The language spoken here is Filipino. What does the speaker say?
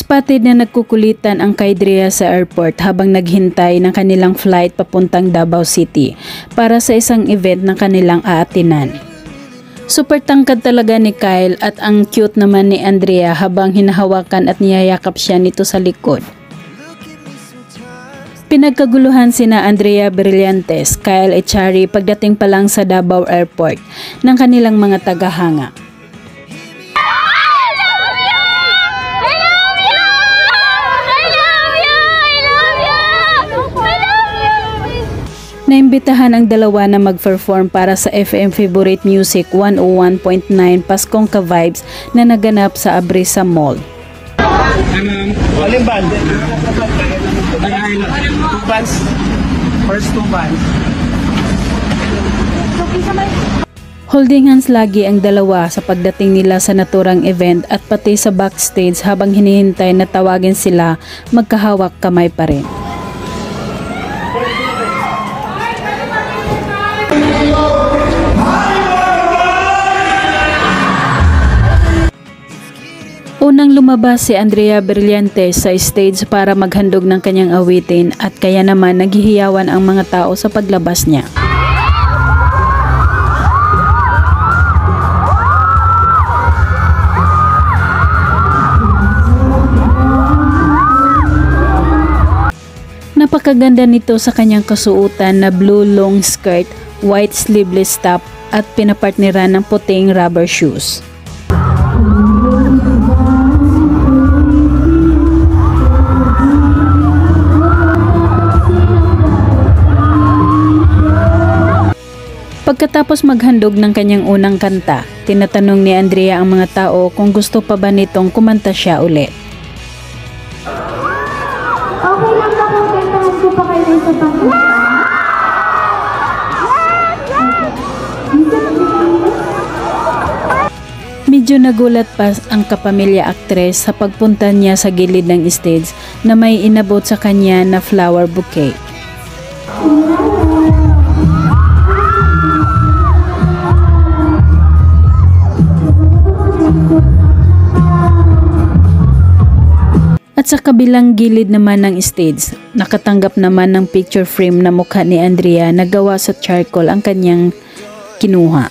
Spotted na nagkukulitan ang kay Drea sa airport habang naghintay ng kanilang flight papuntang Davao City para sa isang event na kanilang aatinan. Super tangkad talaga ni Kyle at ang cute naman ni Andrea habang hinahawakan at niyayakap siya nito sa likod. Pinagkaguluhan sina Andrea Brillantes, Kyle Echari pagdating pa lang sa Davao Airport ng kanilang mga tagahanga. Naimbitahan ang dalawa na mag-perform para sa FM Favorite Music 101.9 Paskong Ka-Vibes na naganap sa Abrisa Mall. Aling band? Two bands. First two bands. Holding hands lagi ang dalawa sa pagdating nila sa naturang event at pati sa backstage habang hinihintay na tawagin sila, magkahawak kamay pa rin. Unang lumabas si Andrea Brillantes sa stage para maghandog ng kanyang awitin at kaya naman naghihiyawan ang mga tao sa paglabas niya. Napakaganda nito sa kanyang kasuotan na blue long skirt, white sleeveless top at pinapartneran ng puting rubber shoes. Pagkatapos maghandog ng kanyang unang kanta, tinatanong ni Andrea ang mga tao kung gusto pa ba nitong kumanta siya ulit. Okay lang ba kung kantahan ko pa kayo sa pangkanta? Medyo nagulat pa ang kapamilya aktres sa pagpunta niya sa gilid ng stage na may inabot sa kanya na flower bouquet. At sa kabilang gilid naman ng stage, nakatanggap naman ng picture frame na mukha ni Andrea na gawa sa charcoal ang kanyang kinuha.